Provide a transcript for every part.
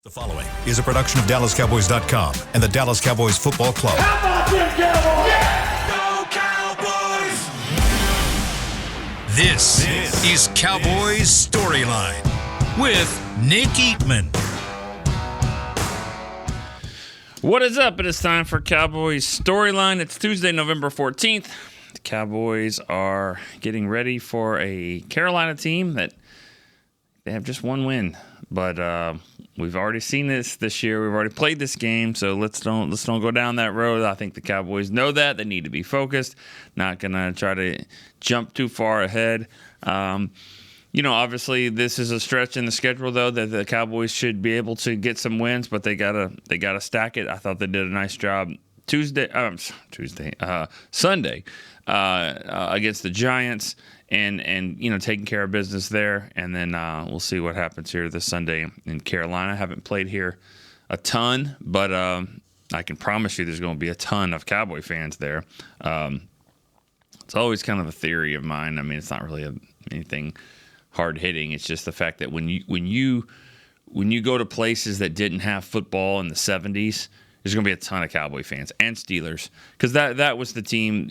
The following is a production of DallasCowboys.com and the Dallas Cowboys Football Club. How about them Cowboys? Yeah! Go Cowboys! This is Cowboys StoryLine with Nick Eatman. What is up? It is time for Cowboys StoryLine. It's Tuesday, November 14th. The Cowboys are getting ready for a Carolina team that they have just one win, but we've already seen this year. We've already played this game, so let's don't go down that road. I think the Cowboys know that. They need to be focused, not going to try to jump too far ahead. Obviously this is a stretch in the schedule, though, that the Cowboys should be able to get some wins, but they gotta stack it. I thought they did a nice job Sunday against the Giants. And taking care of business there, and then we'll see what happens here this Sunday in Carolina. I haven't played here a ton, but I can promise you there's going to be a ton of Cowboy fans there. It's always kind of a theory of mine. I mean, it's not really anything hard hitting. It's just the fact that when you go to places that didn't have football in the 70s, there's going to be a ton of Cowboy fans and Steelers, because that was the team,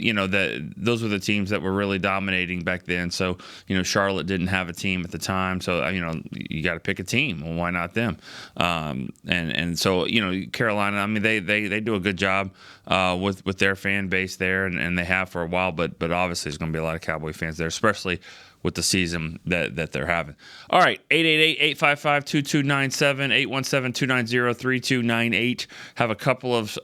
those were the teams that were really dominating back then. So, Charlotte didn't have a team at the time. So, you got to pick a team. Well, why not them? And so, Carolina, I mean, they do a good job with their fan base there, and they have for a while. But obviously there's going to be a lot of Cowboy fans there, especially with the season that they're having. All right, 888-855-2297, 817-290-3298. Have a couple of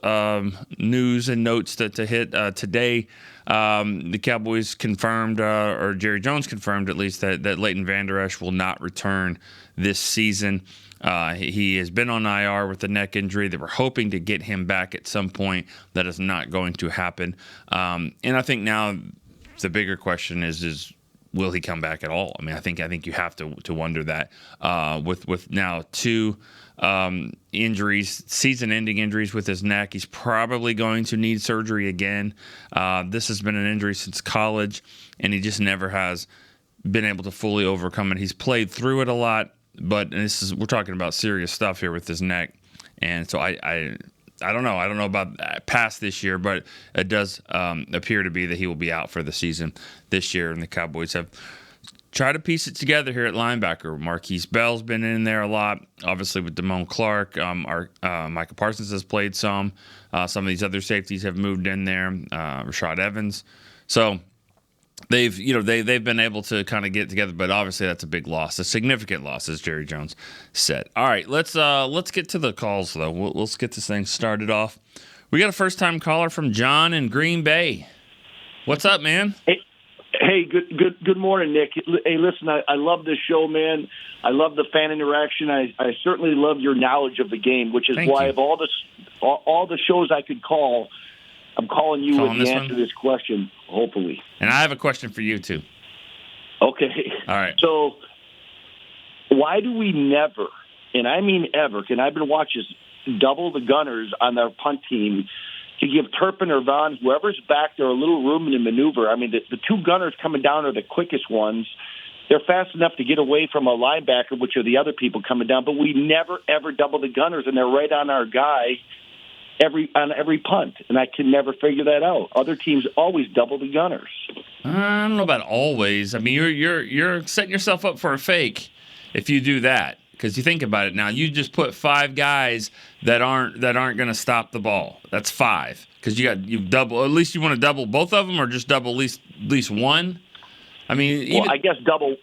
news and notes to hit today. The Cowboys confirmed, or Jerry Jones confirmed at least, that Leighton Vander Esch will not return this season. He has been on IR with a neck injury. They were hoping to get him back at some point. That is not going to happen. And I think now the bigger question is will he come back at all? I mean, I think you have to wonder that with now two injuries, season-ending injuries with his neck. He's probably going to need surgery again. This has been an injury since college, and he just never has been able to fully overcome it. He's played through it a lot, but we're talking about serious stuff here with his neck, and so I don't know. I don't know about past this year, but it does appear to be that he will be out for the season this year. And the Cowboys have tried to piece it together here at linebacker. Marquise Bell's been in there a lot, obviously with Damone Clark. Micah Parsons has played some. Some of these other safeties have moved in there. Rashad Evans. So they've been able to kind of get together, but obviously that's a big loss, a significant loss, as Jerry Jones said. All right, let's get to the calls though. Let's get this thing started off. We got a first-time caller from John in Green Bay. What's up, man? Hey, good morning, Nick. Hey, listen, I love this show, man. I love the fan interaction. I certainly love your knowledge of the game, which is why of all the shows I could call, I'm calling you with the answer to this question, hopefully. And I have a question for you, too. Okay. All right. So why do we never, and I mean ever, and I've been watching double the gunners on their punt team to give Turpin or Vaughn, whoever's back there, a little room to maneuver? I mean, the two gunners coming down are the quickest ones. They're fast enough to get away from a linebacker, which are the other people coming down, but we never, ever double the gunners, and they're right on our guy on every punt, and I can never figure that out. Other teams always double the gunners. I don't know about always. I mean, you're setting yourself up for a fake if you do that, because you think about it now. You just put five guys that aren't going to stop the ball. That's five, because you double. At least you want to double both of them, or just double at least one. I mean, I guess double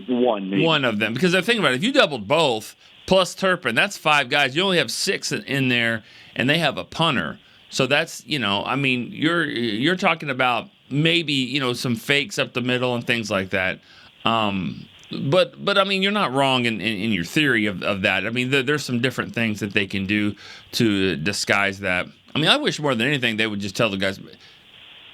one. Maybe. One of them, because I think about it. If you doubled both plus Turpin, that's five guys. You only have six in there, and they have a punter. So that's, I mean, you're talking about maybe, some fakes up the middle and things like that. But I mean, you're not wrong in your theory of that. I mean, there's some different things that they can do to disguise that. I mean, I wish more than anything they would just tell the guys,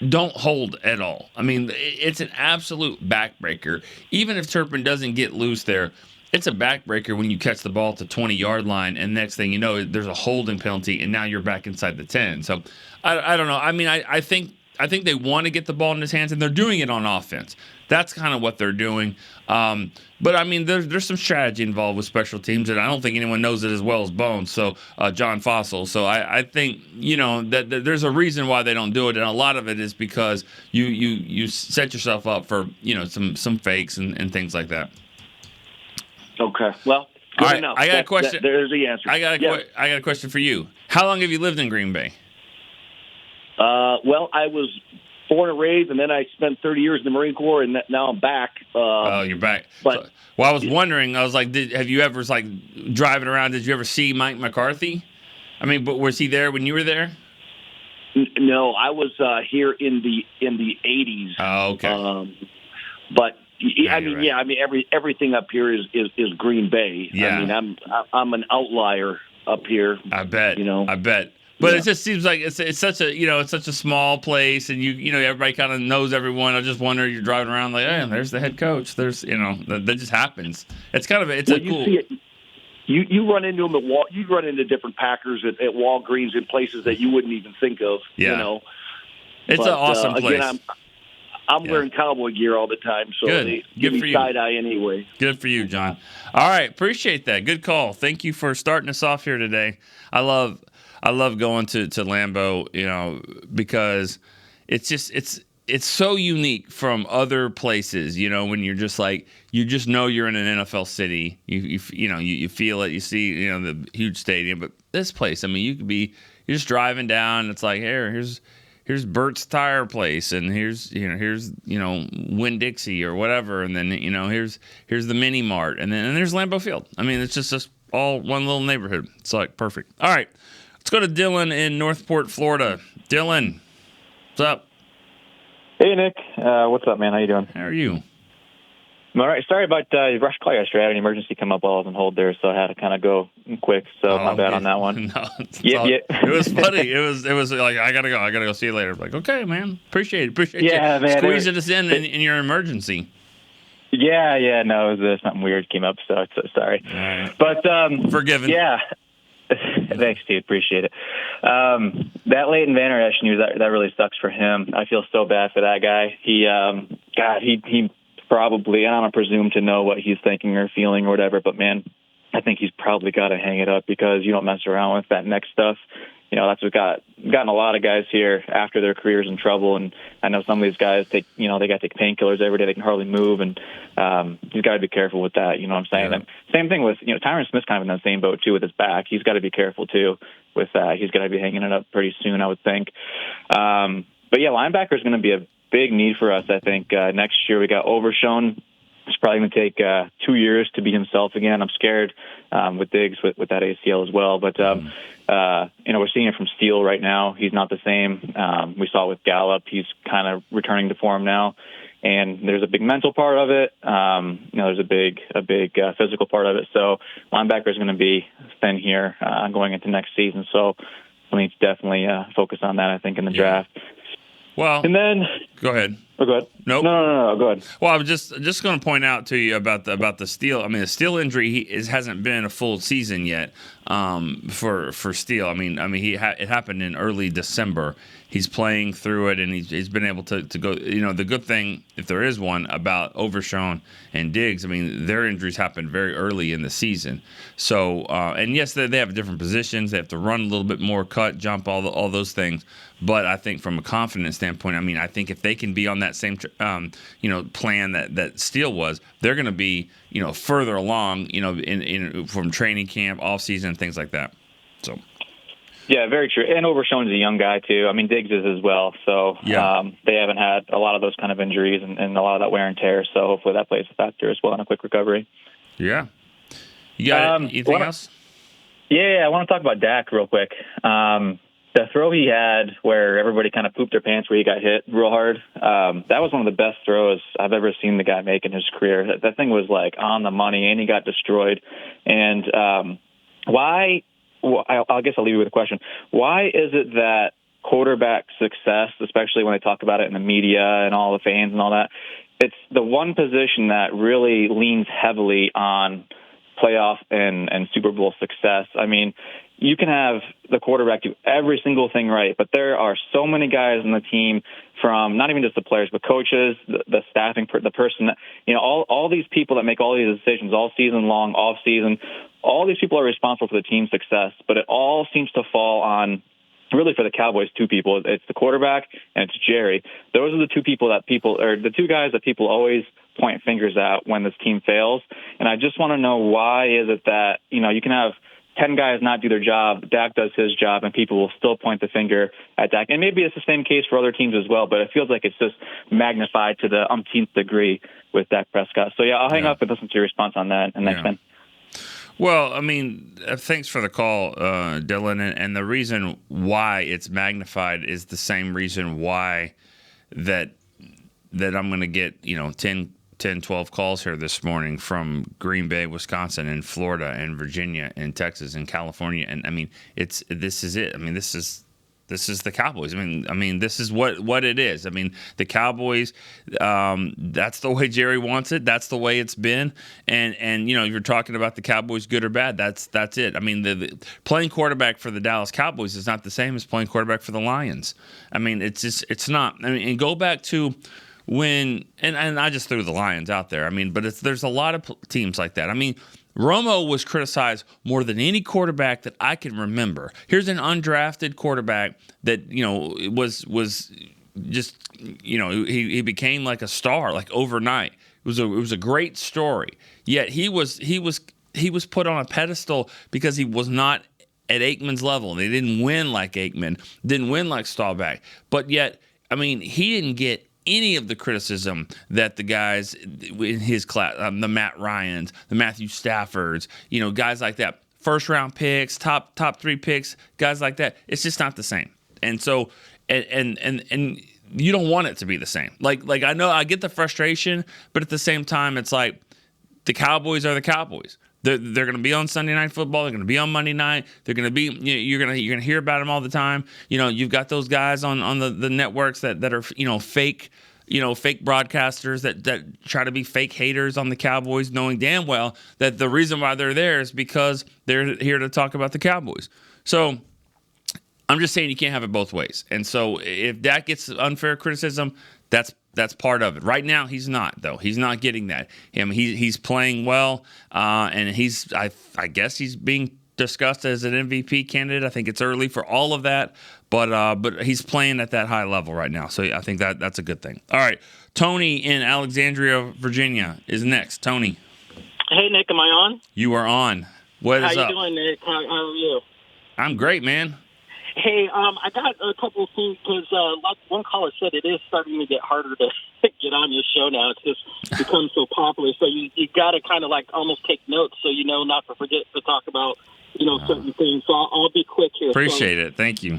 don't hold at all. I mean, it's an absolute backbreaker. Even if Turpin doesn't get loose there, it's a backbreaker when you catch the ball at the 20-yard line, and next thing you know, there's a holding penalty, and now you're back inside the 10. So I don't know. I mean, I think I think they want to get the ball in his hands, and they're doing it on offense. That's kind of what they're doing. But I mean, there's some strategy involved with special teams, and I don't think anyone knows it as well as Bones. So John Fossil. So I think that there's a reason why they don't do it, and a lot of it is because you set yourself up for some fakes and things like that. Okay. Well, good all right, enough. I got a question. There's the answer. I got a question for you. How long have you lived in Green Bay? Well, I was born and raised, and then I spent 30 years in the Marine Corps, and now I'm back. Oh, you're back. But I was wondering. I was like, have you ever driving around? Did you ever see Mike McCarthy? I mean, but was he there when you were there? No, I was here in the 80s. Oh, okay. But Yeah, I mean, right. yeah, I mean everything up here is Green Bay. Yeah. I mean, I'm an outlier up here. I bet. I bet. But it just seems like it's such a it's such a small place, and everybody kind of knows everyone. I just wonder, you're driving around like, hey, there's the head coach. There's that just happens. It's kind of a cool. See it. You run into them at you run into different Packers at Walgreens in places that you wouldn't even think of. Yeah. It's an awesome place. Again, I'm wearing cowboy gear all the time, so Good. they Good give for me you. side eye anyway. Good for you, John. All right, appreciate that. Good call. Thank you for starting us off here today. I love going to Lambeau, because it's so unique from other places. When you're just like, you just know you're in an NFL city. You feel it. You see the huge stadium, but this place, I mean, you're just driving down. And it's like, here's Bert's Tire Place, and here's Winn-Dixie or whatever, and then here's the Mini Mart, and there's Lambeau Field. I mean, it's just all one little neighborhood. It's like perfect. All right, let's go to Dylan in Northport, Florida. Dylan, what's up? Hey, Nick. What's up, man? How you doing? How are you? I'm all right. Sorry about rush call yesterday. I had an emergency come up while I was on hold there, so I had to kind of go quick. So my bad on that one. No, Yeah. It was funny. It was like, I gotta go. See you later. Like, okay, man. Appreciate Yeah, you man, squeezing us in your emergency. Yeah. No, it was something weird came up, so sorry. All right. But Forgiven. Yeah. Thanks, dude. Appreciate it. That Leighton Vander Esch news, that really sucks for him. I feel so bad for that guy. He probably, I don't presume to know what he's thinking or feeling or whatever, but man, I think he's probably got to hang it up, because you don't mess around with that neck stuff. That's what gotten a lot of guys here after their careers in trouble. And I know some of these guys they got to take painkillers every day. They can hardly move, and he's got to be careful with that. You know what I'm saying? Yeah. And same thing with, Tyron Smith's kind of in that same boat too with his back. He's got to be careful too with that. He's got to be hanging it up pretty soon, I would think. But yeah, linebacker is going to be a big need for us, I think. Next year we got Overshown. It's probably going to take 2 years to be himself again. I'm scared with Diggs with that ACL as well. But, we're seeing it from Steele right now. He's not the same. We saw it with Gallup. He's kind of returning to form now. And there's a big mental part of it. There's a big physical part of it. So linebacker is going to be thin here going into next season. So we need to definitely focus on that, I think, in the draft. Well, and then go ahead. Oh, go ahead. Nope. No. Go ahead. Well, I was just going to point out to you about the Steele. I mean, the Steele injury hasn't been a full season yet for Steele. I mean, it happened in early December. He's playing through it, and he's been able to go. The good thing, if there is one, about Overshown and Diggs, I mean, their injuries happened very early in the season. So, and yes, they have different positions. They have to run a little bit more, cut, jump, all those things. But I think from a confidence standpoint, I think if they can be on that same plan that Steele was, they're going to be further along in from training camp, off season, things like that. So. Yeah, very true. And Overshown's a young guy too. I mean, Diggs is as well. So they haven't had a lot of those kind of injuries and a lot of that wear and tear. So hopefully that plays a factor as well in a quick recovery. Yeah. You got anything else? Yeah, I want to talk about Dak real quick. The throw he had where everybody kind of pooped their pants where he got hit real hard, that was one of the best throws I've ever seen the guy make in his career. That thing was like on the money, and he got destroyed. And why? Well, I guess I'll leave you with a question. Why is it that quarterback success, especially when they talk about it in the media and all the fans and all that, it's the one position that really leans heavily on playoff and Super Bowl success. I memean, you can have the quarterback do every single thing right, but there are so many guys on the team, from not even just the players, but coaches, the staffing, the person, all these people that make all these decisions all season long, off season. All these people are responsible for the team's success, but it all seems to fall on, really for the Cowboys, two people. It's the quarterback and it's Jerry. Those are the the two guys that people always point fingers at when this team fails. And I just want to know, why is it that, you can have 10 guys not do their job, Dak does his job, and people will still point the finger at Dak. And maybe it's the same case for other teams as well, but it feels like it's just magnified to the umpteenth degree with Dak Prescott. So, I'll hang up and listen to your response on that. And next time. Well, I mean, thanks for the call, Dylan. And the reason why it's magnified is the same reason why that I'm going to get, 10, 12 calls here this morning from Green Bay, Wisconsin, and Florida, and Virginia, and Texas, and California. And I mean, this is it. I mean, this is the Cowboys. I mean, this is what it is. I mean, the Cowboys. That's the way Jerry wants it. That's the way it's been. And you're talking about the Cowboys, good or bad. That's it. I mean, the playing quarterback for the Dallas Cowboys is not the same as playing quarterback for the Lions. I mean, it's not. I mean, and go back to when, and I just threw the Lions out there. I mean, but there's a lot of teams like that. I mean, Romo was criticized more than any quarterback that I can remember. Here's an undrafted quarterback that, was just, he became like a star, like overnight. It was a great story. Yet he was put on a pedestal because he was not at Aikman's level. They didn't win like Aikman, didn't win like Staubach. But yet, I mean, he didn't get any of the criticism that the guys in his class, the Matt Ryans, the Matthew Staffords, guys like that, first round picks, top 3 picks, guys like that. It's just not the same. And so, and you don't want it to be the same. Like I know I get the frustration, but at the same time, it's like the Cowboys are the Cowboys. They're going to be on Sunday Night Football. They're going to be on Monday night. They're going to be. You're going to hear about them all the time. You've got those guys on the networks that are fake. Fake broadcasters that try to be fake haters on the Cowboys, knowing damn well that the reason why they're there is because they're here to talk about the Cowboys. So I'm just saying you can't have it both ways. And so if Dak gets unfair criticism, that's part of it. Right now, he's not, though. He's not getting that. He's playing well, and I guess he's being discussed as an MVP candidate. I think it's early for all of that, but he's playing at that high level right now. So I think that's a good thing. All right, Tony in Alexandria, Virginia is next. Tony. Hey, Nick, am I on? You are on. What is up? How you doing, Nick? How are you? I'm great, man. Hey, I got a couple of things because like one caller said, it is starting to get harder to get on your show now. It's just become so popular. So you got to kind of like almost take notes so you know not to forget to talk about, certain things. So I'll be quick here. Appreciate it. Thank you.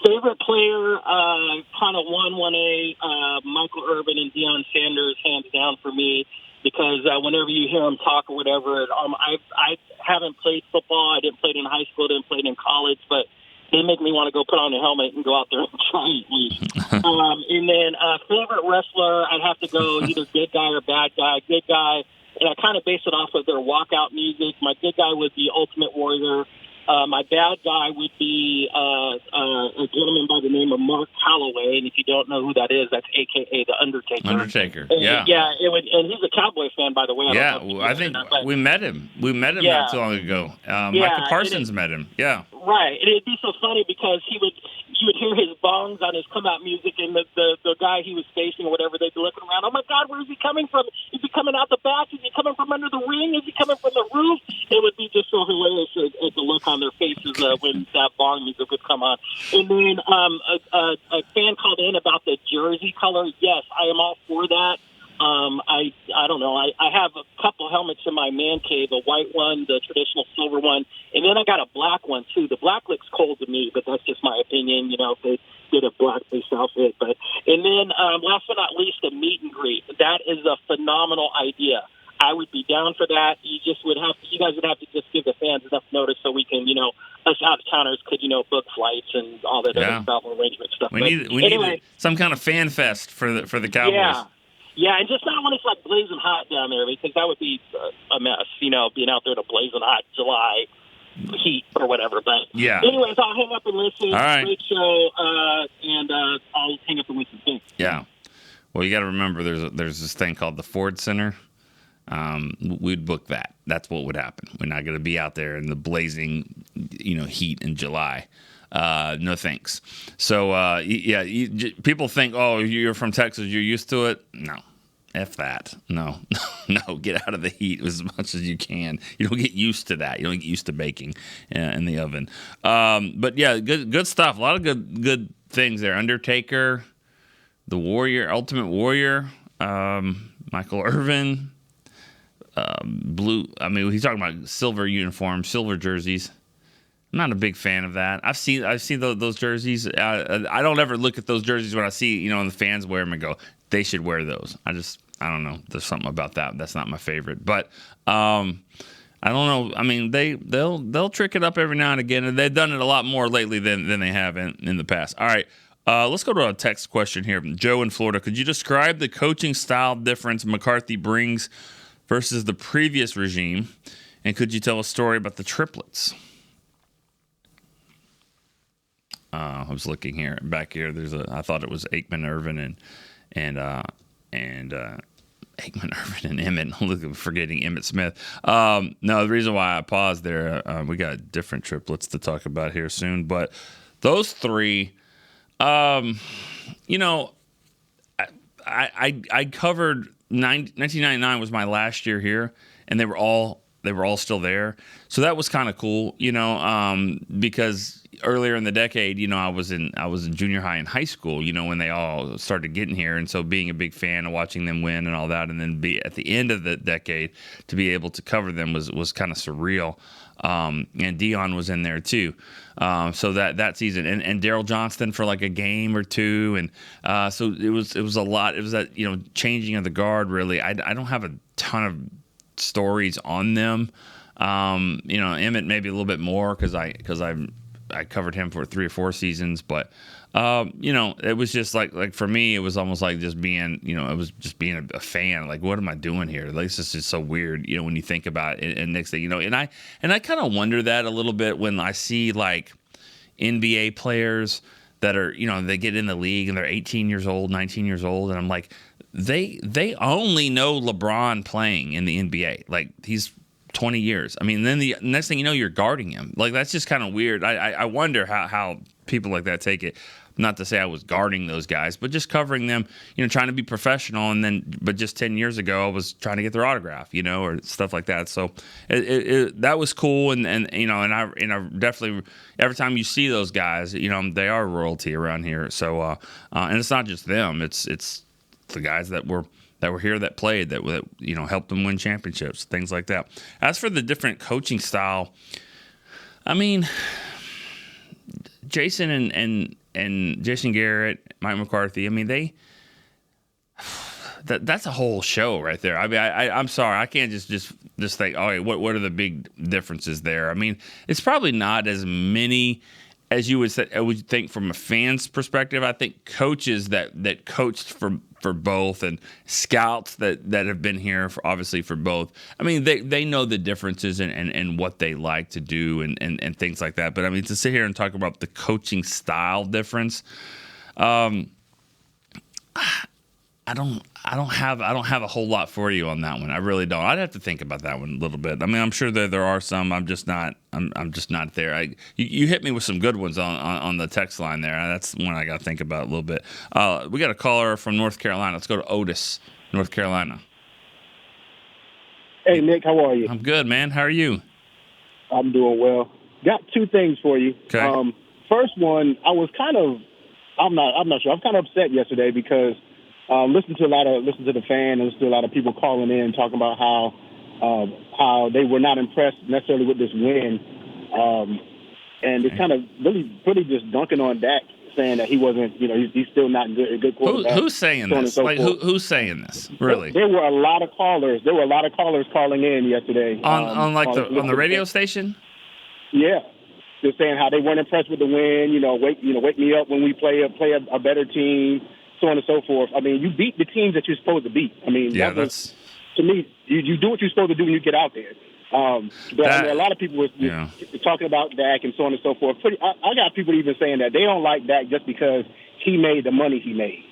Favorite player, kind of 1A, Michael Irvin and Deion Sanders, hands down for me. Because whenever you hear them talk or whatever, I haven't played football. I didn't play it in high school. Didn't play it in college, but they make me want to go put on a helmet and go out there and try at least. And then favorite wrestler, I'd have to go either good guy or bad guy. Good guy, and I kind of base it off of their walkout music. My good guy would be Ultimate Warrior. My bad guy would be a gentleman by the name of Mark Calloway, and if you don't know who that is, that's AKA the Undertaker. Yeah, yeah. And he's a Cowboy fan, by the way. I think we met him. We met him not too long ago. Michael Parsons met him. Yeah. Right. It'd be so funny because you would hear his bongs on his come out music, and the guy he was facing or whatever, they'd be looking around. Oh my God, where is he coming from? Is he coming out the back? Is he coming from under the ring? Is he coming from the roof? It would be just so hilarious at the look on their faces when that bong music would come on. And then a fan called in about the jersey color. Yes, I am all for that. I don't know. I have a couple helmets in my man cave, a white one, the traditional silver one, and then I got a black one too. The black looks cold to me, but that's just my opinion. If they did a black-based outfit. And then last but not least, a meet and greet. That is a phenomenal idea. I would be down for that. You guys would have to just give the fans enough notice so we can, us out-of-towners could, book flights and all that other travel arrangement stuff. We need some kind of fan fest for the Cowboys. Yeah, and just not when it's like blazing hot down there, because that would be a mess, being out there in a blazing hot July heat or whatever. But yeah. Anyways, I'll hang up and listen. All right. Great show, and I'll hang up and listen. Thanks. Yeah. Well, you got to remember there's this thing called the Ford Center. We'd book that. That's what would happen. We're not going to be out there in the blazing, heat in July. No thanks. So, people think, oh, you're from Texas, you're used to it. No, F that. No, get out of the heat as much as you can. You don't get used to that. You don't get used to baking in the oven. But yeah, good stuff. A lot of good things there. Undertaker, the Warrior, Ultimate Warrior, Michael Irvin, blue. I mean, he's talking about silver uniforms, silver jerseys. I'm not a big fan of that. I've seen those jerseys. I don't ever look at those jerseys when I see, the fans wear them and go, they should wear those. I don't know. There's something about that. That's not my favorite. But I don't know. I mean, they'll trick it up every now and again, and they've done it a lot more lately than they have in the past. All right. Let's go to a text question here. Joe in Florida. Could you describe the coaching style difference McCarthy brings versus the previous regime? And could you tell a story about the triplets? I was looking back here. I thought it was Aikman, Irvin, and Aikman, Irvin, and Emmett. I'm forgetting Emmett Smith. No, the reason why I paused there, we got different triplets to talk about here soon. But those three, I covered 1999 was my last year here, and they were all still there. So that was kind of cool, because earlier in the decade, I was in junior high and high school, when they all started getting here. And so being a big fan of watching them win and all that, and then be at the end of the decade to be able to cover them was kind of surreal. And Dion was in there too. So that season, and Daryl Johnston for like a game or two. And so it was a lot. It was that, changing of the guard, really. I don't have a ton of stories on them. Emmett maybe a little bit more because I covered him for 3 or 4 seasons, but it was just like for me, it was almost like just being, it was just being a fan. Like, what am I doing here? Like, this is just so weird, when you think about it. And next thing, and I kind of wonder that a little bit when I see like NBA players that are, they get in the league and they're 18 years old, 19 years old, and I'm like, they only know LeBron playing in the NBA. Like, he's 20 years. I mean, then the next thing you know, you're guarding him. Like, that's just kind of weird. I wonder how people like that take it. Not to say I was guarding those guys, but just covering them, trying to be professional. But just 10 years ago, I was trying to get their autograph, or stuff like that. So that was cool. And I definitely, every time you see those guys, they are royalty around here. So, and it's not just them. It's the guys that were here that played that helped them win championships, things like that. As for the different coaching style, I mean, Jason and Jason Garrett, Mike McCarthy, I mean, that's a whole show right there. I mean, I'm sorry, I can't just think, okay, what are the big differences there? I mean, it's probably not as many as you would say. I would think from a fan's perspective. I think coaches that coached for both, and scouts that have been here obviously for both. I mean, they know the differences and what they like to do and things like that. But I mean, to sit here and talk about the coaching style difference, I don't have a whole lot for you on that one. I really don't. I'd have to think about that one a little bit. I mean, I'm sure there are some. I'm just not there. You hit me with some good ones on the text line there. That's one I got to think about a little bit. We got a caller from North Carolina. Let's go to Otis, North Carolina. Hey, Nick, how are you? I'm good, man. How are you? I'm doing well. Got 2 things for you. Okay. First one, I'm not sure. I was kind of upset yesterday because listen to the fan, and listen to a lot of people calling in talking about how they were not impressed necessarily with this win, and it's kind of really just dunking on Dak, saying that he wasn't, he's still not a good quarterback. Who's saying this? So like who's saying this? Really? There were a lot of callers. There were a lot of callers calling in yesterday on the radio station. Yeah, just saying how they weren't impressed with the win. Wake me up when we play a better team. so on and so forth. I mean, you beat the teams that you're supposed to beat. I mean, Yeah, that's to me, you do what you're supposed to do when you get out there. But I mean, a lot of people were talking about Dak and so on and so forth. I got people even saying that they don't like Dak just because he made the money he made.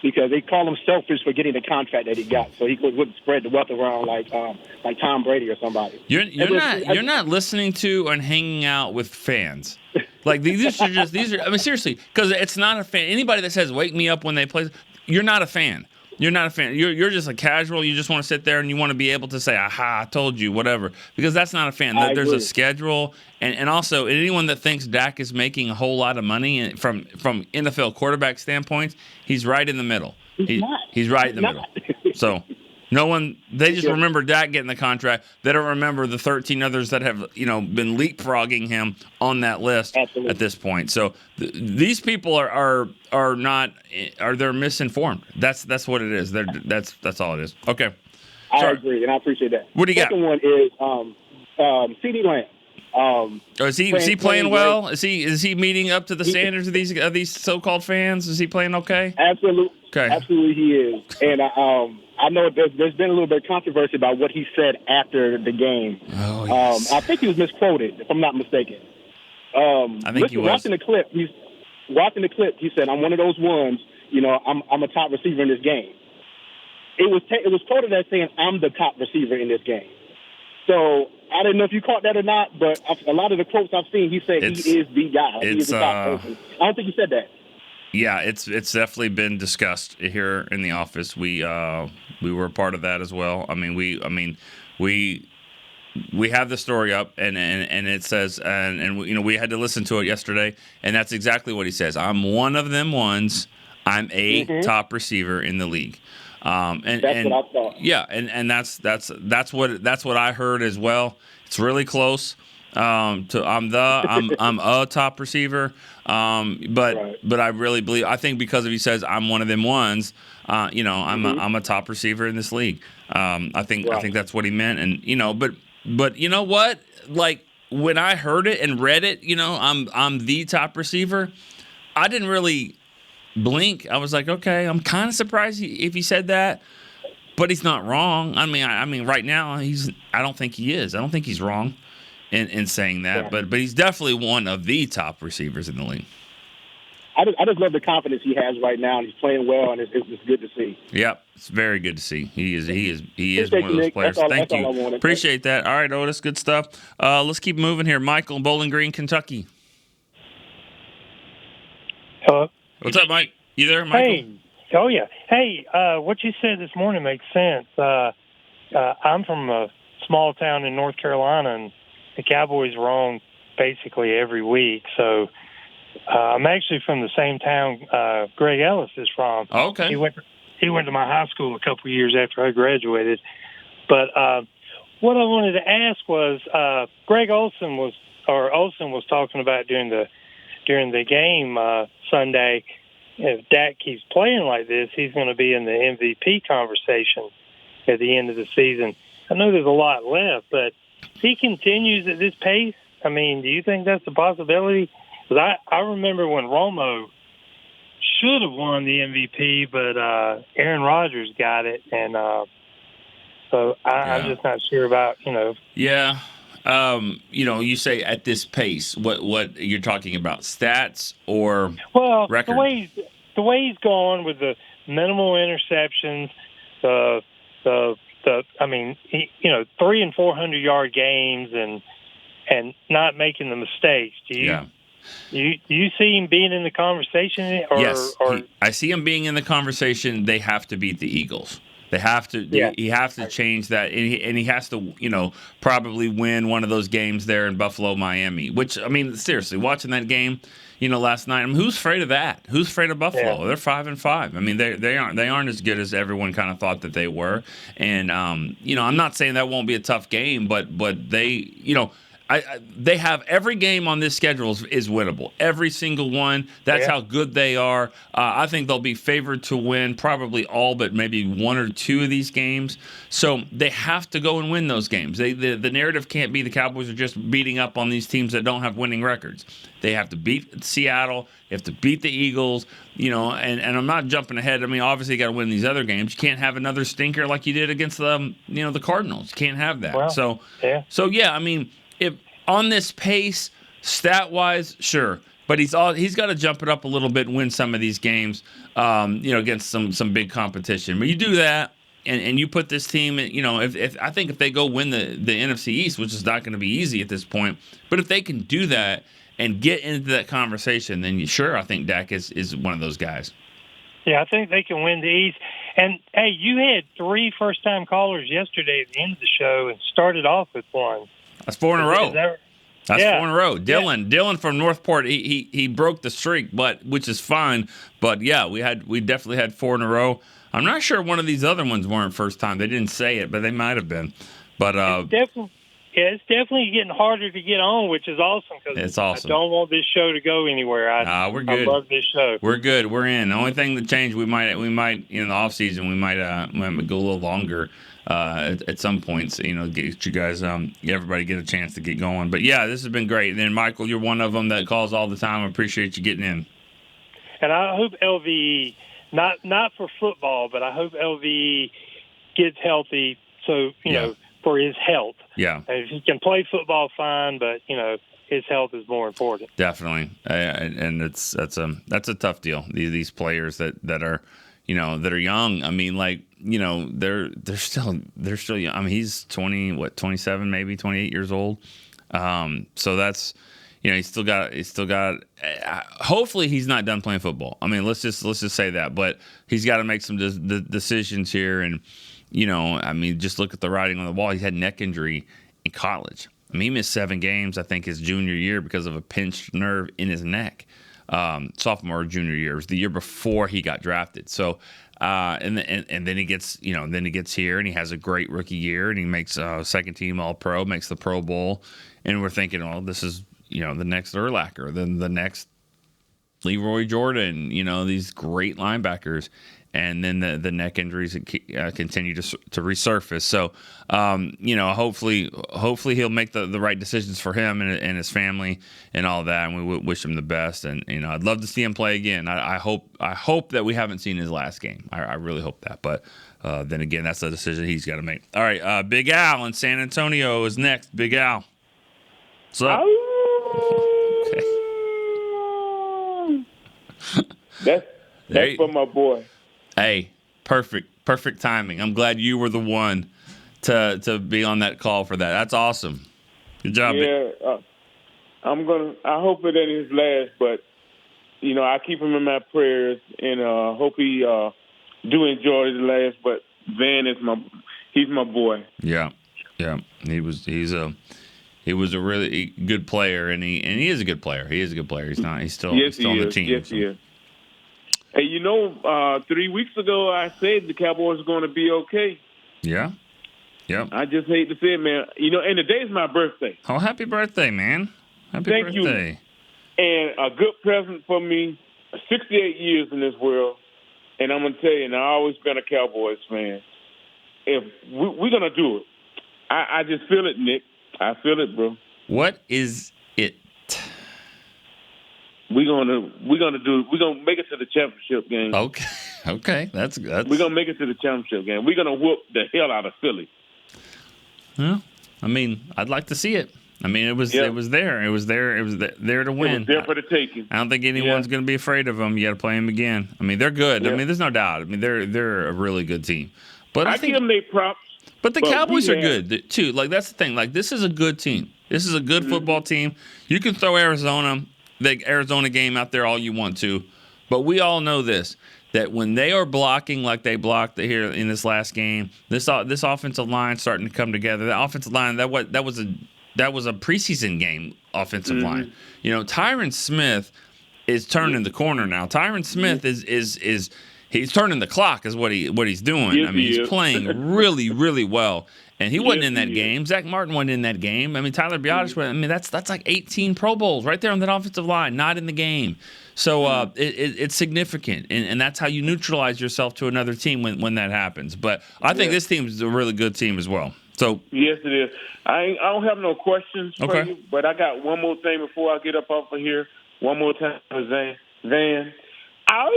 Because they call him selfish for getting the contract that he got, so he wouldn't spread the wealth around like Tom Brady or somebody. You're not listening to and hanging out with fans. Like these are. I mean, seriously, because it's not a fan. Anybody that says "wake me up" when they play, you're not a fan. You're not a fan. You're just a casual. You just want to sit there and you want to be able to say, "Aha, I told you," whatever. Because that's not a fan. There's a schedule, and also anyone that thinks Dak is making a whole lot of money from NFL quarterback standpoints, he's right in the middle. He's right in the middle. So they just remember Dak getting the contract. They don't remember the 13 others that have been leapfrogging him on that list at this point. So these people are they're misinformed. That's what it is. That's all it is. Okay. I agree, and I appreciate that. What do you got? Second one is CD Lamb. Is he playing well? Is he meeting up to the standards of these so-called fans? Is he playing okay? Absolutely. Okay. Absolutely, he is. And I know there's been a little bit of controversy about what he said after the game. Oh, yes. I think he was misquoted, if I'm not mistaken. I think he was. Watching the clip, he said, "I'm one of those ones. I'm a top receiver in this game." It was quoted as saying, "I'm the top receiver in this game." So I don't know if you caught that or not, but a lot of the quotes I've seen, he said he is the guy. He is the top person. I don't think he said that. Yeah, it's definitely been discussed here in the office. We were a part of that as well. I mean, we have the story up, and it says, and we had to listen to it yesterday, and that's exactly what he says. I'm one of them ones. I'm a top receiver in the league. That's what I thought. Yeah, and that's what I heard as well. It's really close. I'm a top receiver. But I really believe, I think because he says I'm one of them ones, I'm a top receiver in this league. I think that's what he meant. And, but you know what? Like when I heard it and read it, I'm the top receiver. I didn't really blink. I was like, okay, I'm kind of surprised if he said that, but he's not wrong. I mean, right now I don't think he is. I don't think he's wrong in saying that, but he's definitely one of the top receivers in the league. I just love the confidence he has right now, and he's playing well, and it's good to see. Yep, it's very good to see. He is one of those players. Thank you. Appreciate that. All right, Otis, good stuff. Let's keep moving here. Michael in Bowling Green, Kentucky. Hello. What's up, Mike? You there, Michael? Hey. Oh, yeah. Hey, what you said this morning makes sense. I'm from a small town in North Carolina, and the Cowboys were on basically every week. So I'm actually from the same town Greg Ellis is from. Oh, okay. He went to my high school a couple of years after I graduated. But what I wanted to ask was Greg Olson was talking about during the game Sunday. If Dak keeps playing like this, he's going to be in the MVP conversation at the end of the season. I know there's a lot left, but if he continues at this pace, I mean, do you think that's a possibility? Because I remember when Romo should have won the MVP, but Aaron Rodgers got it, and so I'm just not sure about, Yeah. You say at this pace, what you're talking about, stats or record? The way he's gone with the minimal interceptions, the 300 and 400 yard games, and not making the mistakes. Do you see him being in the conversation? Yes, I see him being in the conversation. They have to beat the Eagles. They have to. Yeah. He has to change that, and he has to, probably win one of those games there in Buffalo, Miami. Which, I mean, seriously, watching that game, last night. I mean, who's afraid of that? Who's afraid of Buffalo? Yeah. They're 5-5. I mean, they aren't as good as everyone kind of thought that they were. And I'm not saying that won't be a tough game, but they, they have every game on this schedule is winnable. Every single one. That's how good they are. I think they'll be favored to win probably all but maybe one or two of these games. So they have to go and win those games. The narrative can't be the Cowboys are just beating up on these teams that don't have winning records. They have to beat Seattle. They have to beat the Eagles. And I'm not jumping ahead. I mean, obviously you got to win these other games. You can't have another stinker like you did against the Cardinals. You can't have that. Well, So I mean, if on this pace, stat-wise, sure, but he's got to jump it up a little bit and win some of these games, against some big competition. But you do that, and you put this team, if they go win the NFC East, which is not going to be easy at this point, but if they can do that and get into that conversation, then I think Dak is one of those guys. Yeah, I think they can win the East. And, hey, you had 3 first-time callers yesterday at the end of the show and started off with one. That's 4 in a row. That's 4 in a row. Dylan from Northport, he broke the streak, which is fine. But yeah, we definitely had 4 in a row. I'm not sure one of these other ones weren't first time. They didn't say it, but they might have been. But it's definitely getting harder to get on, which is awesome. It's awesome. I don't want this show to go anywhere. We're good. I love this show. We're good. We're in. The only thing that changed, we might in the off season, we might go a little longer. At some points, get you guys, everybody get a chance to get going. But yeah, this has been great. And then Michael, you're one of them that calls all the time. I appreciate you getting in. And I hope LVE, not for football, but I hope LVE gets healthy. So for his health. Yeah. And if he can play football, fine. But his health is more important. Definitely, and that's a tough deal. These players that are. That are young. I mean, they're still young. I mean, he's 27, maybe 28 years old. So that's, he's still got. Hopefully, he's not done playing football. I mean, let's just say that. But he's got to make some decisions here, and I mean, just look at the writing on the wall. He had neck injury in college. I mean, he missed 7 games, I think, his junior year because of a pinched nerve in his neck. Sophomore or junior year. It was the year before he got drafted. So, and then he gets, here and he has a great rookie year and he makes second team All Pro, makes the Pro Bowl, and we're thinking, oh, this is the next Urlacher, then the next Leroy Jordan, these great linebackers. And then the neck injuries continue to resurface. So, hopefully he'll make the right decisions for him and his family and all that. And we wish him the best. And I'd love to see him play again. I hope that we haven't seen his last game. I really hope that. But then again, that's a decision he's got to make. All right, Big Al in San Antonio is next. Big Al, what's up? Okay. That's for my boy. Hey, perfect timing. I'm glad you were the one to be on that call for that. That's awesome. Good job. Yeah, I hope it ain't his last, but I keep him in my prayers and hope he do enjoy his last. But Van he's my boy. Yeah. He was a really good player, and he is a good player. He is a good player. He's still on the team. Yes, he is. Hey, 3 weeks ago I said the Cowboys are going to be okay. Yeah. Yep. I just hate to say it, man. And today's my birthday. Oh, happy birthday, man. Thank birthday. You. And a good present for me, 68 years in this world. And I'm going to tell you, and I've always been a Cowboys fan. If we're going to do it. I just feel it, Nick. I feel it, bro. What is it? We're gonna make it to the championship game. Okay, that's. We're gonna make it to the championship game. We're gonna whoop the hell out of Philly. Well, I mean, I'd like to see it. I mean, it was there. It was there to win. It was there for the taking. I don't think anyone's going to be afraid of them. You got to play them again. I mean, they're good. Yeah. I mean, there's no doubt. I mean, they're a really good team. But I give them their props. But the Cowboys are good too. Like, that's the thing. Like, this is a good team. This is a good football team. You can throw the Arizona game out there all you want to, but we all know this, that when they are blocking like they blocked here in this last game, this offensive line starting to come together. The offensive line that was a preseason game offensive line. Tyron Smith is turning the corner now. Tyron Smith is he's turning the clock is what he's doing. Yes, I mean, he he's is. playing really, really well. And he wasn't Yes, in that he game. Zach Martin wasn't in that game. I mean, Tyler Biotis, I mean, that's like 18 Pro Bowls right there on that offensive line, not in the game. So it's significant, and that's how you neutralize yourself to another team when that happens. But I think this team is a really good team as well. So Yes, it is. I don't have no questions for Okay. you, but I got one more thing before I get up off of here. One more time, Van. Ow!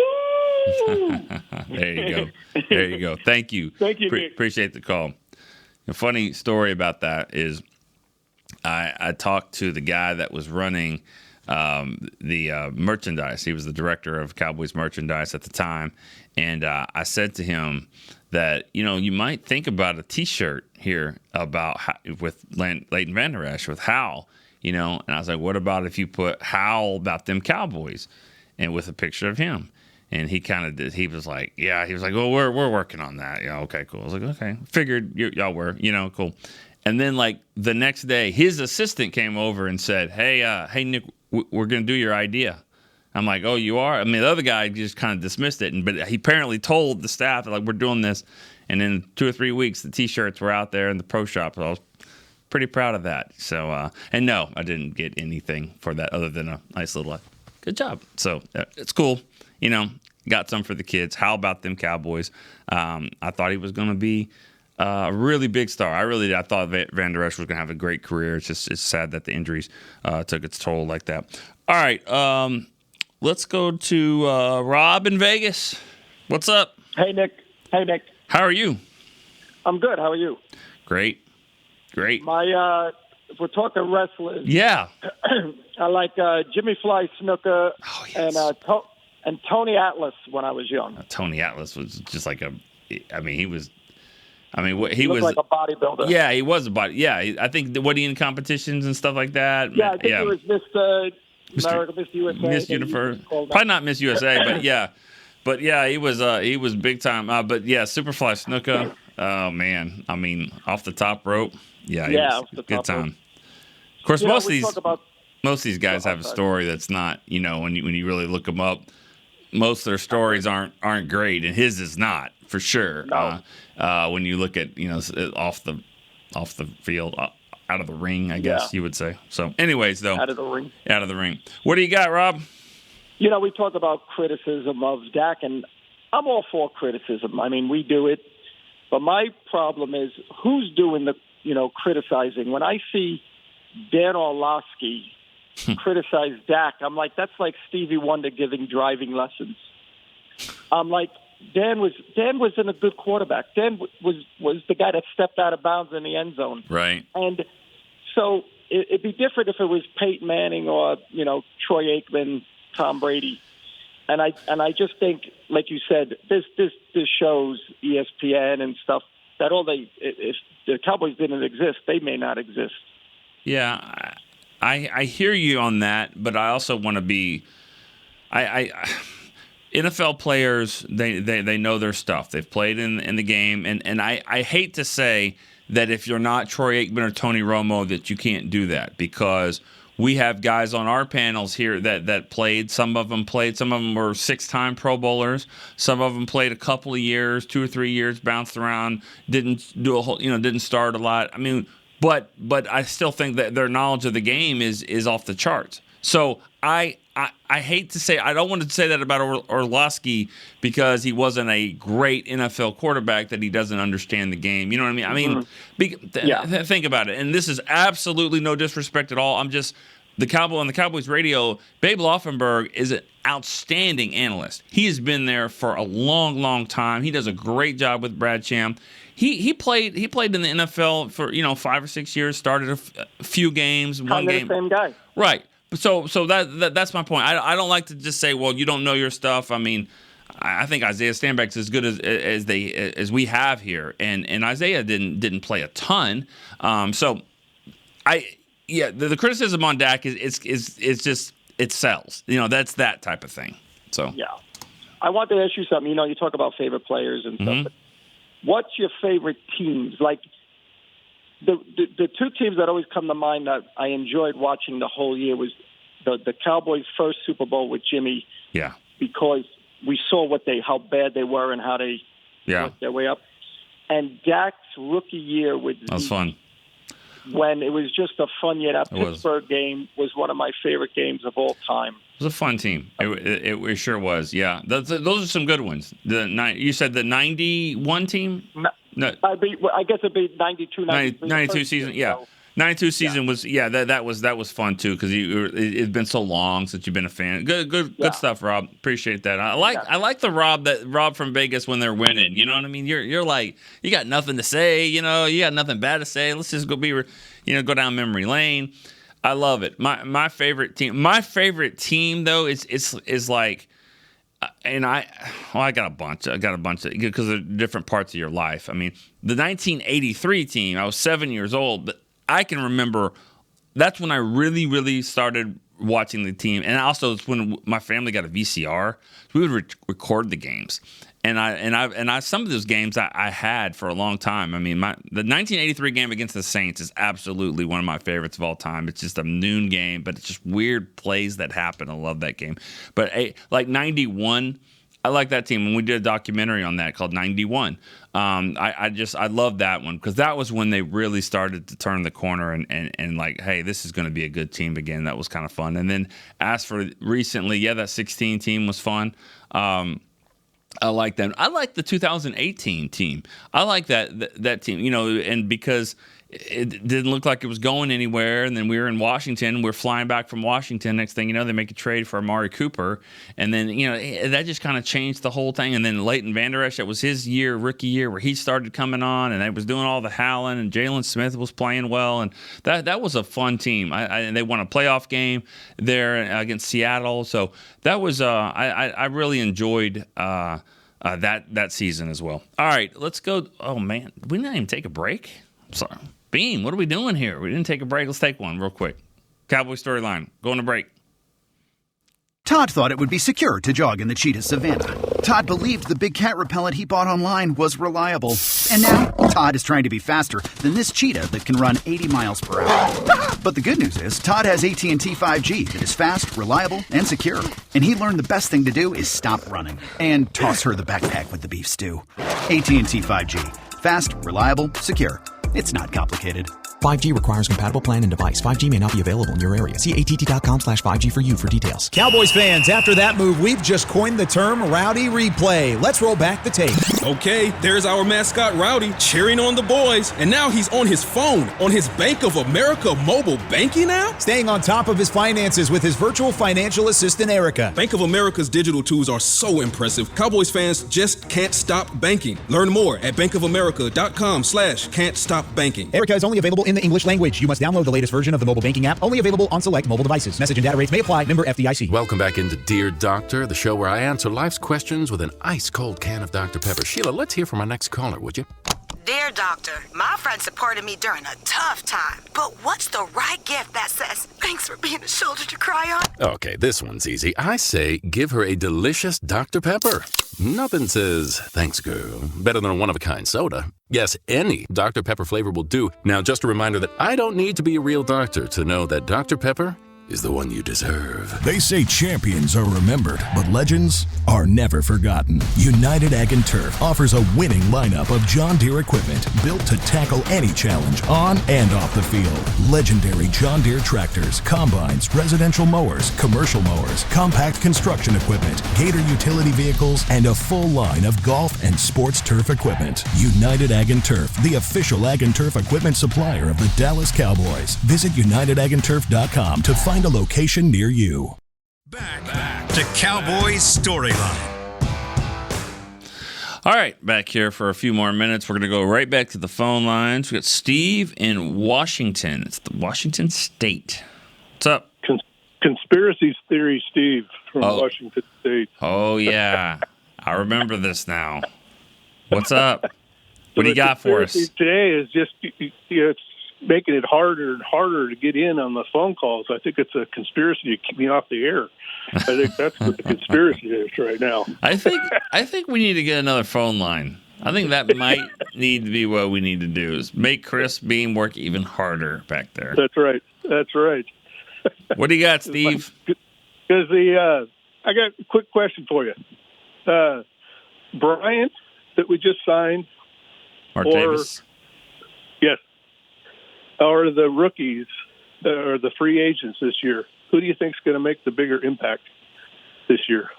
There you go. Thank you. Thank you, Nick. Appreciate the call. A funny story about that is I talked to the guy that was running the merchandise. He was the director of Cowboys merchandise at the time. And I said to him that, you might think about a T-shirt here about with Leighton Vander Esch, with Hal, and I was like, what about if you put Hal about them Cowboys and with a picture of him? And he kind of did. He was like, yeah. He was like, well, we're working on that. Yeah, okay, cool. I was like, okay. Figured y'all were, cool. And then like the next day, his assistant came over and said, hey, Nick, we're going to do your idea. I'm like, oh, you are? I mean, the other guy just kind of dismissed it, but he apparently told the staff, like, we're doing this. And in 2 or 3 weeks, the T-shirts were out there in the pro shop. So I was pretty proud of that. So, and no, I didn't get anything for that other than a nice little, good job. So it's cool. Got some for the kids. How about them Cowboys? I thought he was going to be a really big star. I really did. I thought Van Der Esch was going to have a great career. It's sad that the injuries took its toll like that. All right. Let's go to Rob in Vegas. What's up? Hey, Nick. How are you? I'm good. How are you? Great. If we're talking wrestlers, Yeah. I like Jimmy Fly Snuka Oh, yes. and Tony Atlas when I was young. Tony Atlas was just like he was He looked like a bodybuilder. Yeah, he was a body. Yeah, I think what he in competitions and stuff like that. Yeah, I think he was Mr. America, Miss USA. Miss Universe. Probably not Miss USA, but yeah. But yeah, he was big time. But yeah, Superfly Snuka. Oh man, I mean, off the top rope. Yeah, he was off the good top time. rope. Of course, most of these guys Oh, have a story that's not. When you really look them up, most of their stories aren't great, and his is not for sure. No. When you look at off the field. Out of the ring, I guess you would say. So, anyways, though. Out of the ring. What do you got, Rob? We talk about criticism of Dak, and I'm all for criticism. I mean, we do it. But my problem is who's doing the, criticizing. When I see Dan Orlovsky criticize Dak, I'm like, that's like Stevie Wonder giving driving lessons. I'm like, Dan was in a good quarterback. Dan was the guy that stepped out of bounds in the end zone. Right. And so it'd be different if it was Peyton Manning or, Troy Aikman, Tom Brady. And I just think, like you said, this shows ESPN and stuff that if the Cowboys didn't exist, they may not exist. Yeah, I hear you on that, but I also want to be NFL players, they know their stuff. They've played in the game, and I hate to say that if you're not Troy Aikman or Tony Romo that you can't do that, because we have guys on our panels here that played. Some of them played. Some of them were 6-time Pro Bowlers. Some of them played a couple of years, 2 or 3 years, bounced around, didn't do a whole, didn't start a lot. I mean, but I still think that their knowledge of the game is off the charts. So I hate to say, I don't want to say that about Orlovsky because he wasn't a great NFL quarterback, that he doesn't understand the game. You know what I mean? Think about it. And this is absolutely no disrespect at all. I'm just, on the Cowboys radio, Babe Laufenberg is an outstanding analyst. He has been there for a long, long time. He does a great job with Brad Sham. He played in the NFL for 5 or 6 years, started a few games, one game. The same guy. Right. So that's my point. I don't like to just say, well, you don't know your stuff. I mean, I think Isaiah Stanback's as good as we have here, and Isaiah didn't play a ton. The criticism on Dak is just, it sells. That's that type of thing. So yeah, I want to ask you something. You talk about favorite players and stuff. But what's your favorite teams? Like the two teams that always come to mind that I enjoyed watching the whole year was the Cowboys' first Super Bowl with Jimmy. Yeah. Because we saw how bad they were and how they worked their way up. And Dak's rookie year with that was fun. When it was just a fun year. That Pittsburgh game was one of my favorite games of all time. It was a fun team. It sure was. Yeah, those are some good ones. You said the 91 team? No, I guess it'd be 92, 93. 92 season, yeah. So. 92 season was that was fun too because it's been so long since you've been a fan. Good stuff, Rob. Appreciate that. I like the Rob from Vegas when they're winning. You know what I mean? You're like you got nothing to say. You got nothing bad to say. Let's just go go down memory lane. I love it. My favorite team though is like. And I got a bunch. Because of different parts of your life. I mean, the 1983 team. I was 7 years old, but I can remember that's when I really, really started watching the team, and also it's when my family got a VCR. So we would record the games, and I some of those games I had for a long time. I mean, the 1983 game against the Saints is absolutely one of my favorites of all time. It's just a noon game, but it's just weird plays that happen. I love that game. But like 91. I like that team, and we did a documentary on that called 91. I love that one because that was when they really started to turn the corner and like, hey, this is going to be a good team again. That was kind of fun. And then as for recently, that 16 team was fun. I like them. I like the 2018 team. I like that team, and because it didn't look like it was going anywhere. And then we were in Washington. We're flying back from Washington. Next thing you know, they make a trade for Amari Cooper. And then, that just kind of changed the whole thing. And then Leighton Vander Esch, that was his rookie year, where he started coming on and they was doing all the howling, and Jalen Smith was playing well. And that was a fun team. And they won a playoff game there against Seattle. So that was, I really enjoyed that season as well. All right, let's go. Oh, man, we didn't even take a break. Sorry. Beam, what are we doing here? We didn't take a break. Let's take one real quick. Cowboy Storyline. Going to break. Todd thought it would be secure to jog in the cheetah savanna. Todd believed the big cat repellent he bought online was reliable. And now, Todd is trying to be faster than this cheetah that can run 80 miles per hour. But the good news is, Todd has AT&T 5G that is fast, reliable, and secure. And he learned the best thing to do is stop running and toss her the backpack with the beef stew. AT&T 5G. Fast, reliable, secure. It's not complicated. 5G requires compatible plan and device. 5G may not be available in your area. See att.com/5G for you for details. Cowboys fans, after that move, we've just coined the term Rowdy Replay. Let's roll back the tape. Okay, there's our mascot Rowdy cheering on the boys. And now he's on his phone, on his Bank of America mobile banking app? Staying on top of his finances with his virtual financial assistant, Erica. Bank of America's digital tools are so impressive. Cowboys fans just can't stop banking. Learn more at bankofamerica.com/can't-stop-banking. Erica is only available in the English language. You must download the latest version of the mobile banking app, only available on select mobile devices. Message and data rates may apply. Member FDIC. Welcome back into Dear Doctor, the show where I answer life's questions with an ice-cold can of Dr. Pepper. Sheila, let's hear from our next caller, would you? Dear Doctor, my friend supported me during a tough time. But what's the right gift that says, thanks for being a shoulder to cry on? Okay, this one's easy. I say give her a delicious Dr. Pepper. Nothing says, thanks, girl, better than a one-of-a-kind soda. Yes, any Dr. Pepper flavor will do. Now, just a reminder that I don't need to be a real doctor to know that Dr. Pepper is the one you deserve. They say champions are remembered, but legends are never forgotten. United Ag and Turf offers a winning lineup of John Deere equipment built to tackle any challenge on and off the field. Legendary John Deere tractors, combines, residential mowers, commercial mowers, compact construction equipment, Gator utility vehicles, and a full line of golf and sports turf equipment. United Ag and Turf, the official Ag and Turf equipment supplier of the Dallas Cowboys. Visit UnitedAgAndTurf.com to find a location near you. Back to Cowboys Storyline. All right, back here for a few more minutes. We're going to go right back to the phone lines. We got Steve in Washington. It's the Washington State. What's up? Conspiracy theory, Steve from Washington State. Oh yeah, I remember this now. What's up? What do you got for us today? Is just it's making it harder and harder to get in on the phone calls. I think it's a conspiracy to keep me off the air. I think that's what the conspiracy is right now. I think we need to get another phone line. I think that might need to be what we need to do is make Chris Beam work even harder back there. That's right. That's right. What do you got, Steve? Because I got a quick question for you. Bryant that we just signed, Martavis. Yes, or the rookies or the free agents this year? Who do you think is going to make the bigger impact this year?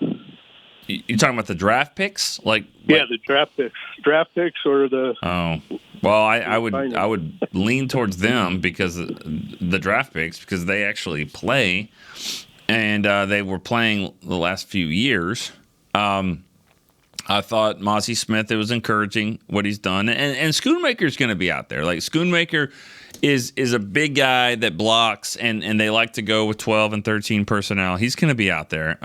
You talking about the draft picks? Yeah, the draft picks, or the. Oh, well, I would lean towards them because the draft picks, because they actually play, and they were playing the last few years. I thought Mozzie Smith, it was encouraging what he's done, and Schoonmaker's going to be out there. Like, Schoonmaker is a big guy that blocks, and they like to go with 12 and 13 personnel. He's going to be out there.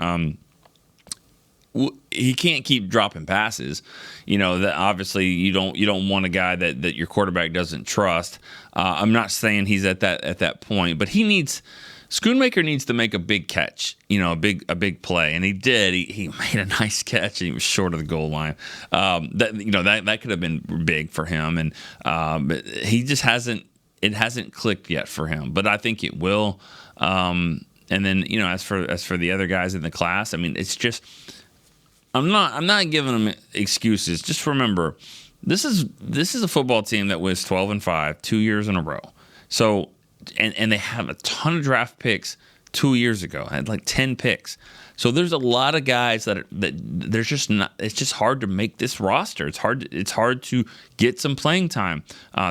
He can't keep dropping passes. That obviously you don't want a guy that your quarterback doesn't trust. I'm not saying he's at that point, but Schoonmaker needs to make a big catch, a big play, and he did. He made a nice catch, and he was short of the goal line. That could have been big for him, and but he just hasn't. It hasn't clicked yet for him, but I think it will. And then as for the other guys in the class, I mean, it's just. I'm not giving them excuses. Just remember, this is a football team that was 12-5 2 years in a row. So, and they have a ton of draft picks 2 years ago. I had like 10 picks. So there's a lot of guys that there's just not. It's just hard to make this roster. It's hard to get some playing time.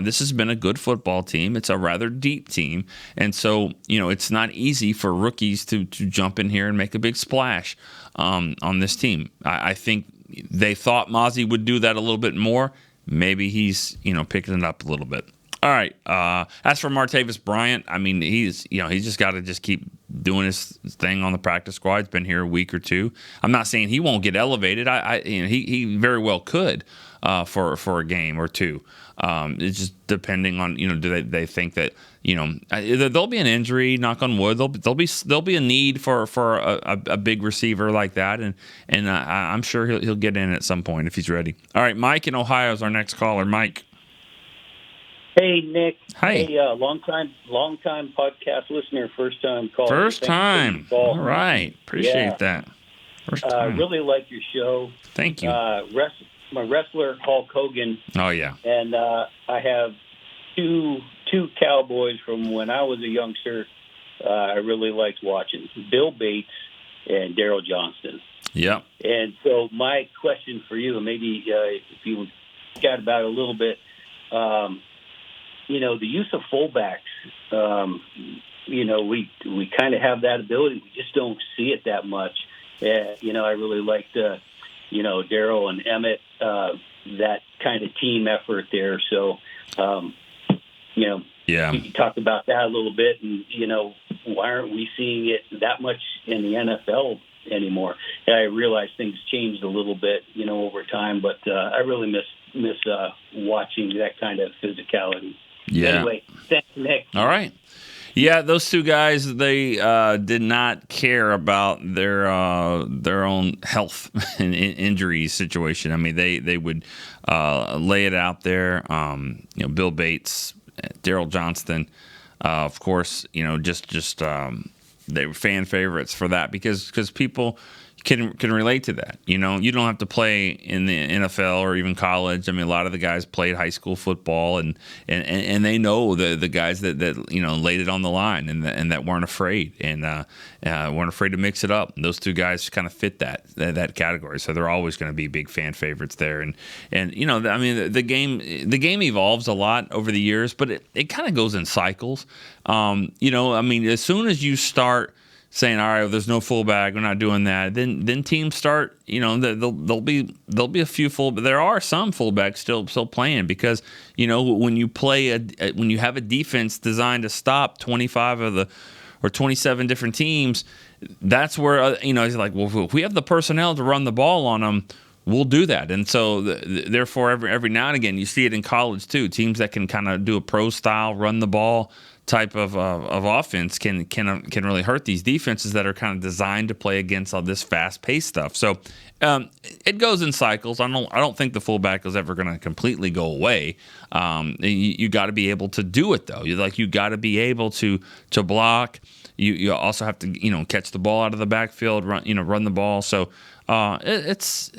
This has been a good football team. It's a rather deep team, and so it's not easy for rookies to jump in here and make a big splash on this team. I think they thought Mozzie would do that a little bit more. Maybe he's picking it up a little bit. All right. As for Martavis Bryant, I mean, he's just got to keep doing his thing on the practice squad. He's been here a week or two. I'm not saying he won't get elevated. He very well could for a game or two. It's just depending on do they think that there'll be an injury. Knock on wood. There'll be a need for a big receiver like that, and I'm sure he'll get in at some point if he's ready. All right, Mike in Ohio is our next caller. Mike. Hey, Nick. Hi. Hey, long time podcast listener, first time caller. First time. All right. Appreciate that. First time. Really like your show. Thank you. My wrestler, Hulk Hogan. Oh, yeah. And I have two Cowboys from when I was a youngster I really liked watching. Bill Bates and Daryl Johnston. Yep. And so my question for you, and maybe if you got about a little bit, the use of fullbacks, we kind of have that ability. We just don't see it that much. I really liked, Daryl and Emmett, that kind of team effort there. So, yeah, you talked about that a little bit, and, why aren't we seeing it that much in the NFL anymore? And I realize things changed a little bit, over time, but I really miss watching that kind of physicality. Yeah. Anyway, thanks, Nick. All right. Yeah, those two guys, they did not care about their own health and injury situation. I mean, they would lay it out there. Bill Bates, Daryl Johnston, of course. Just they were fan favorites for that because people can relate to that. You don't have to play in the NFL or even college. I mean, a lot of the guys played high school football, and they know the guys that laid it on the line and that weren't afraid and weren't afraid to mix it up. And those two guys kind of fit that category, so they're always going to be big fan favorites there. And I mean, the game evolves a lot over the years, but it kind of goes in cycles. I mean, as soon as you start saying, all right, well, there's no fullback, we're not doing that, then teams start, there'll be a few but there are some fullbacks still playing because, when you play when you have a defense designed to stop 25 or 27 different teams, that's where, it's like, well, if we have the personnel to run the ball on them, we'll do that. And so, therefore, every now and again, you see it in college too, teams that can kind of do a pro style, run the ball type of offense can really hurt these defenses that are kind of designed to play against all this fast-paced stuff. So it goes in cycles. I don't think the fullback is ever going to completely go away. You got to be able to do it though. You got to be able to block. You also have to catch the ball out of the backfield, run the ball. So it's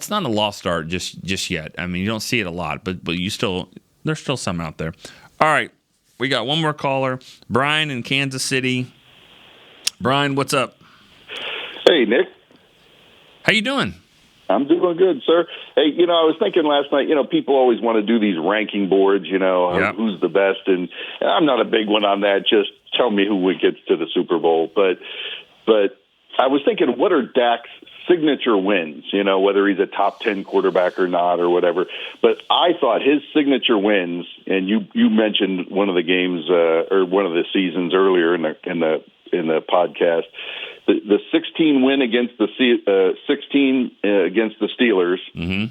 not a lost art just yet. I mean, you don't see it a lot, but there's still some out there. All right. We got one more caller, Brian in Kansas City. Brian, what's up? Hey, Nick. How you doing? I'm doing good, sir. Hey, I was thinking last night, people always want to do these ranking boards, who's the best. And I'm not a big one on that. Just tell me who gets to the Super Bowl. But I was thinking, what are Dak's signature wins, whether he's a top 10 quarterback or not or whatever. But I thought his signature wins, and you mentioned one of the games or one of the seasons earlier in the podcast, the 16 win against the Steelers, mm-hmm.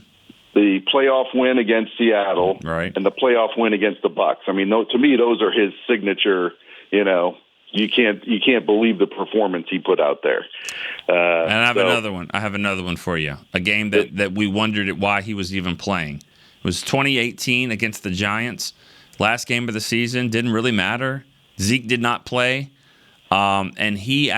the playoff win against Seattle, right, and the playoff win against the Bucs. I mean, to me, those are his signature, You can't believe the performance he put out there. And I have another one. I have another one for you. A game that we wondered why he was even playing. It was 2018 against the Giants. Last game of the season. Didn't really matter. Zeke did not play. And he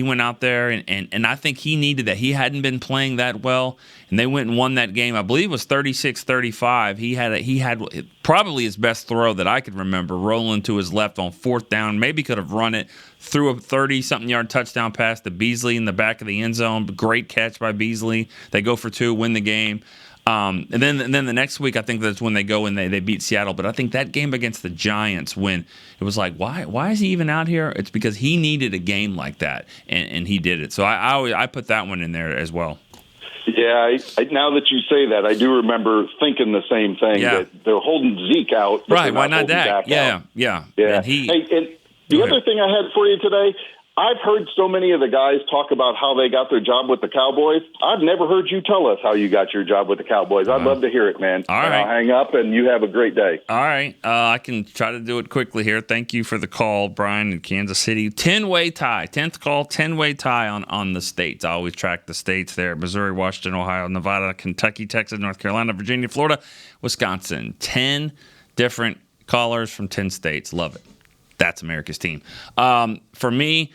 went out there and I think he needed that. He hadn't been playing that well, and they went and won that game. I believe it was 36-35. He had probably his best throw that I could remember, rolling to his left on fourth down. Maybe could have run it, threw a 30-something yard touchdown pass to Beasley in the back of the end zone. Great catch by Beasley. They go for two, win the game. And then the next week, I think that's when they go and they beat Seattle. But I think that game against the Giants, when it was like, why is he even out here? It's because he needed a game like that, and he did it. So I put that one in there as well. Yeah, now that you say that, I do remember thinking the same thing, that they're holding Zeke out. Right, why not Dak? Yeah. And the other thing I had for you today, I've heard so many of the guys talk about how they got their job with the Cowboys. I've never heard you tell us how you got your job with the Cowboys. I'd love to hear it, man. All right. I'll hang up, and you have a great day. All right. I can try to do it quickly here. Thank you for the call, Brian in Kansas City. 10-way tie. 10th call, 10-way tie on the states. I always track the states there. Missouri, Washington, Ohio, Nevada, Kentucky, Texas, North Carolina, Virginia, Florida, Wisconsin. 10 different callers from 10 states. Love it. That's America's team. For me,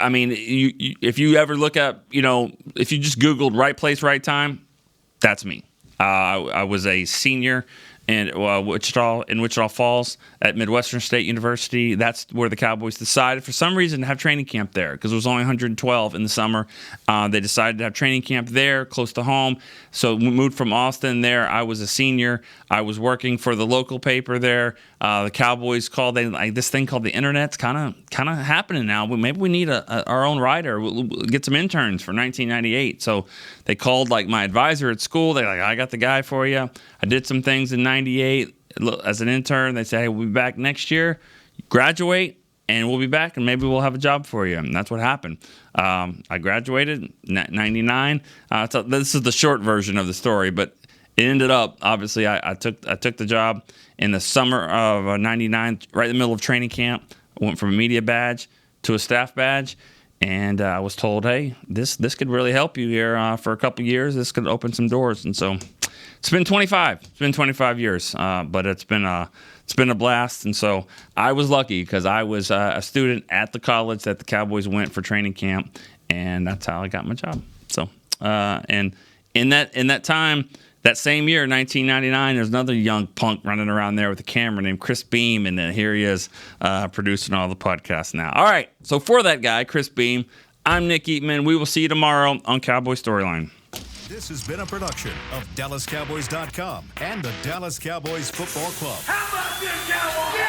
I mean, if you ever look up, if you just Googled right place, right time, that's me. I was a senior in Wichita Falls at Midwestern State University. That's where the Cowboys decided, for some reason, to have training camp there because it was only 112 in the summer. They decided to have training camp there, close to home. So we moved from Austin there. I was a senior. I was working for the local paper there. The Cowboys called. This thing called the Internet's kind of happening now. Maybe we need our own writer. We'll get some interns for 1998. So they called my advisor at school. They're like, I got the guy for you. I did some things in 98 as an intern. They say, hey, we'll be back next year. Graduate, and we'll be back, and maybe we'll have a job for you. And that's what happened. I graduated in 99. This is the short version of the story, but it ended up, obviously, I took the job in the summer of 99, right in the middle of training camp. I went from a media badge to a staff badge, and I was told, hey, this could really help you here for a couple years. This could open some doors. And so it's been 25. It's been 25 years, but it's been a blast. And so I was lucky because I was a student at the college that the Cowboys went for training camp, and that's how I got my job. So and in that time, that same year, 1999, there's another young punk running around there with a camera named Chris Beam, and then here he is producing all the podcasts now. All right, so for that guy, Chris Beam, I'm Nick Eatman. We will see you tomorrow on Cowboy Storyline. This has been a production of DallasCowboys.com and the Dallas Cowboys Football Club. How about this, Cowboys?